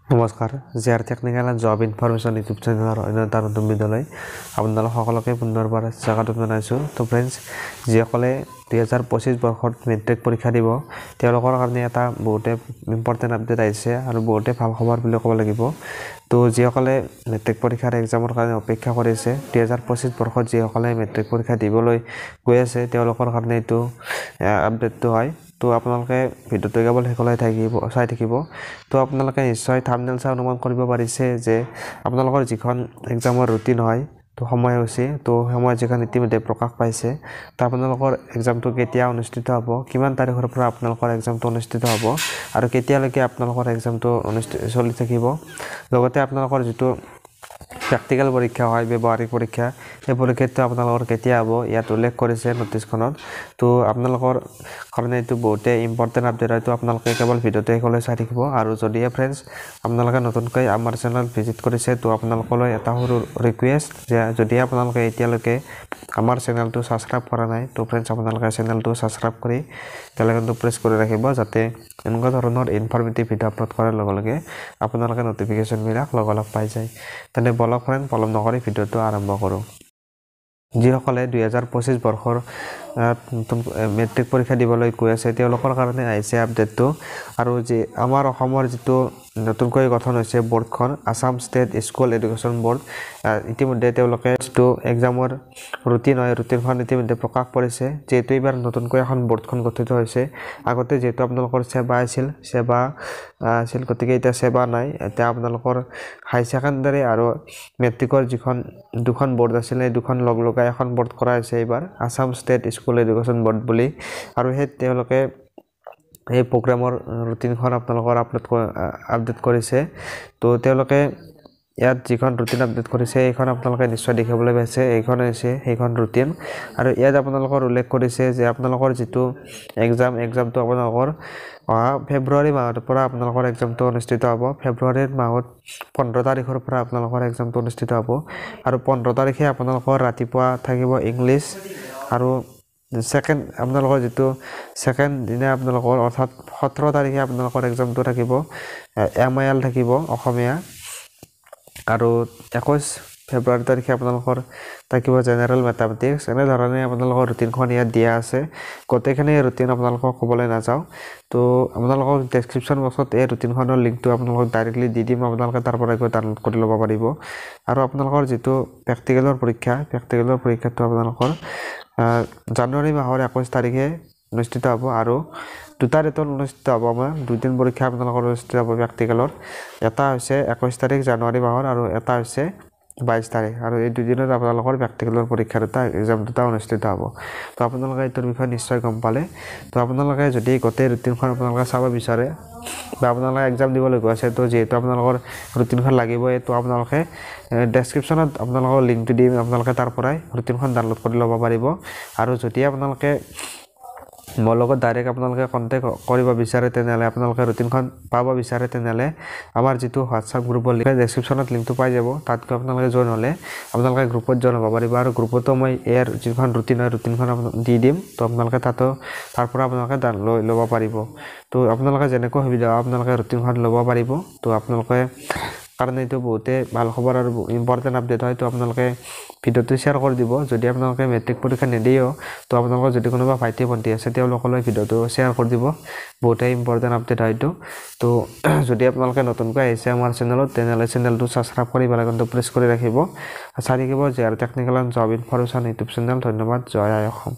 নমস্কাৰ GR technical and job information YouTube চেনেলৰ অন্য এটা নতুন ভিডিঅ'লৈ আপোনালোক সকলোকে পুনৰবাৰ স্বাগতম জনাইছোঁ। তো ফ্ৰেণ্ডছ, যিসকলে 2025 বৰ্ষত মেট্ৰিক পৰীক্ষা দিব তেওঁলোকৰ কাৰণে এটা বহুতে ইম্পৰ্টেণ্ট আপডেট আহিছে আৰু বহুতে ভাল খবৰ বুলি ক'ব লাগিব। তো যিসকলে মেট্ৰিক পৰীক্ষাৰ এক্সামৰ কাৰণে অপেক্ষা কৰিছে, 2025 বৰ্ষত যিসকলে মেট্ৰিক পৰীক্ষা দিবলৈ গৈ আছে তেওঁলোকৰ কাৰণে এইটো আপডেটটো হয়। তো আপোনালোকে ভিডিঅ'টো কেৱল শেষলৈ চাই থাকিব। তো আপোনালোকে নিশ্চয় থাম্বনেইল চাই অনুমান কৰিব পাৰিছে যে আপোনালোকৰ যিখন এক্সামৰ ৰুটিন হয়, তো সময়সূচী, তো সময় যিখন ইতিমধ্যে প্ৰকাশ পাইছে। তো আপোনালোকৰ এক্সামটো কেতিয়া অনুষ্ঠিত হ'ব, কিমান তাৰিখৰ পৰা আপোনালোকৰ এক্সামটো অনুষ্ঠিত হ'ব আৰু কেতিয়ালৈকে আপোনালোকৰ এক্সামটো চলি থাকিব, লগতে আপোনালোকৰ যিটো প্ৰেক্টিকেল পৰীক্ষা হয়, ব্যৱহাৰিক পৰীক্ষা, সেই পৰীক্ষাটো আপোনালোকৰ কেতিয়া হ'ব ইয়াত উল্লেখ কৰিছে নটিছখনত। তো আপোনালোকৰ কাৰণে এইটো বহুতে ইম্পৰ্টেণ্ট আপডেট হয়। তো আপোনালোকে কেৱল ভিডিঅ'টো শেষলৈ চাই থাকিব। আৰু যদিহে ফ্ৰেণ্ডছ আপোনালোকে নতুনকৈ আমাৰ চেনেল ভিজিট কৰিছে, তো আপোনালোকলৈ এটা সৰু ৰিকুৱেষ্ট যে যদিহে আপোনালোকে এতিয়ালৈকে আমাৰ চেনেলটো ছাবস্ক্ৰাইব কৰা নাই, তো ফ্ৰেণ্ডছ আপোনালোকে চেনেলটো ছাবস্ক্ৰাইব কৰি বেলাইকনটো প্ৰেছ কৰি ৰাখিব, যাতে এনেকুৱা ধৰণৰ ইনফৰ্মেটিভ ভিডিঅ' আপলোড কৰাৰ লগে লগে আপোনালোকে নটিফিকেশ্যনবিলাক লগালগ পাই যায়। তেনে বলক ফ্ৰেণ্ড, পলম নকৰি ভিডিঅ'টো আৰম্ভ কৰোঁ। যিসকলে 2025 বৰ্ষৰ নতুন মেট্ৰিক পৰীক্ষা দিবলৈ গৈ আছে তেওঁলোকৰ কাৰণে আহিছে আপডেটটো। আৰু আমাৰ অসমৰ যিটো নতুনকৈ গঠন হৈছে বৰ্ডখন, Assam state school education board, ইতিমধ্যে তেওঁলোকে যিটো এক্সামৰ ৰুটিন হয়, ৰুটিনখন ইতিমধ্যে প্ৰকাশ কৰিছে। যিহেতু এইবাৰ নতুনকৈ এখন বৰ্ডখন গঠিত হৈছে। আগতে যিহেতু আপোনালোকৰ সেৱা আছিল, গতিকে এতিয়া সেৱা নাই। এতিয়া আপোনালোকৰ হাই ছেকেণ্ডাৰী আৰু মেট্ৰিকৰ দুখন বৰ্ড আছিলে, এই দুখন লগাই এখন বৰ্ড কৰা হৈছে এইবাৰ, Assam state school education board বুলি। আৰু তেওঁলোকে এই প্ৰগ্ৰামৰ ৰুটিনখন আপোনালোকৰ আপডেট কৰিছে। তো তেওঁলোকে ইয়াত যিখন ৰুটিন আপডেট কৰিছে এইখন আপোনালোকে নিশ্চয় দেখিবলৈ পাইছে। এইখন হৈছে সেইখন ৰুটিন। আৰু ইয়াত আপোনালোকৰ উল্লেখ কৰিছে যে আপোনালোকৰ যিটো এক্সামটো আপোনালোকৰ ফেব্ৰুৱাৰী মাহৰ পৰা আপোনালোকৰ এক্সামটো অনুষ্ঠিত হ'ব। ফেব্ৰুৱাৰীৰ মাহত 15 তাৰিখৰ পৰা আপোনালোকৰ এক্সামটো অনুষ্ঠিত হ'ব। আৰু 15 তাৰিখে আপোনালোকৰ ৰাতিপুৱা থাকিব ইংলিছ, আৰু আপোনালোকৰ যিটো ছেকেণ্ড দিনা আপোনালোকৰ অৰ্থাৎ 17 তাৰিখে আপোনালোকৰ এক্সামটো থাকিব MIL থাকিব অসমীয়া, আৰু 21 ফেব্ৰুৱাৰী তাৰিখে আপোনালোকৰ থাকিব জেনেৰেল মেথামেটিক্স। এনেধৰণে আপোনালোকৰ ৰুটিনখন ইয়াত দিয়া আছে। গোটেইখিনি ৰুটিন আপোনালোকক ক'বলৈ নাযাওঁ। তো আপোনালোকৰ ডেছক্ৰিপশ্যন বক্সত এই ৰুটিনখনৰ লিংকটো আপোনালোকক ডাইৰেক্টলি দি দিম, আপোনালোকে তাৰ পৰা গৈ ডাউনলোড কৰি ল'ব পাৰিব। আৰু আপোনালোকৰ যিটো প্ৰেক্টিকেলৰ পৰীক্ষাটো আপোনালোকৰ জানুৱাৰী মাহৰ 21 তাৰিখে অনুষ্ঠিত হ'ব। আৰু দুটা ডেটত অনুষ্ঠিত হ'ব। আমাৰ দুদিন পৰীক্ষা আপোনালোকৰ অনুষ্ঠিত হ'ব প্ৰেক্টিকেলৰ। এটা হৈছে 21 তাৰিখ জানুৱাৰী মাহৰ আৰু এটা হৈছে 22 তাৰিখ। আৰু এই দুদিনত আপোনালোকৰ প্ৰেক্টিকেলৰ পৰীক্ষা এক্সাম দুটা অনুষ্ঠিত হ'ব। তো আপোনালোকে এইটোৰ বিষয়ে নিশ্চয় গম পালে। তো আপোনালোকে যদি গোটেই ৰুটিনখন আপোনালোকে চাব বিচাৰে বা আপোনালোকে এক্সাম দিবলৈ গৈ আছে, তো যিহেতু আপোনালোকৰ ৰুটিনখন লাগিবই, তো আপোনালোকে ডেছক্ৰিপশ্যনত আপোনালোকৰ লিংকটো দিম, আপোনালোকে তাৰ পৰাই ৰুটিনখন ডাউনলোড কৰি ল'ব পাৰিব। আৰু যদি আপোনালোকে মোৰ লগত ডাইৰেক্ট আপোনালোকে কণ্টেক্ট কৰিব বিচাৰে, তেনেহ'লে আপোনালোকে ৰুটিনখন পাব বিচাৰে, তেনেহ'লে আমাৰ যিটো হোৱাটছআপ গ্ৰুপৰ লিংক ডেছক্ৰিপশ্যনত লিংকটো পাই যাব। তাত গৈ আপোনালোকে জইন হ'লে আপোনালোকে গ্ৰুপত জইন হ'ব পাৰিব। আৰু গ্ৰুপতো মই ইয়াৰ যিখন ৰুটিন হয় ৰুটিনখন দি দিম। তো আপোনালোকে তাৰ পৰা আপোনালোকে লৈ ল'ব পাৰিব। তো আপোনালোকে যেনেকৈ সুবিধা হয় আপোনালোকে ৰুটিনখন ল'ব পাৰিব। তো আপোনালোকে কাৰণে এইটো বহুতে ভাল খবৰ আৰু ইম্পৰ্টেণ্ট আপডেট হয়। তো আপোনালোকে ভিডিঅ'টো শ্বেয়াৰ কৰি দিব। যদি আপোনালোকে মেট্ৰিক পৰীক্ষা নিদিয়েও, তো আপোনালোকৰ যদি কোনোবা ভাইটি ভণ্টি আছে তেওঁলোকলৈ ভিডিঅ'টো শ্বেয়াৰ কৰি দিব। বহুতেই ইম্পৰ্টেণ্ট আপডেট হয়তো। তো যদি আপোনালোকে নতুনকৈ আহিছে আমাৰ চেনেলত, তেনেহ'লে চেনেলটো ছাবস্ক্ৰাইব কৰি বেলাইকনটো প্ৰেছ কৰি ৰাখিব। চাই থাকিব GR technical and job information YouTube channel. ধন্যবাদ। জয় আই অসম।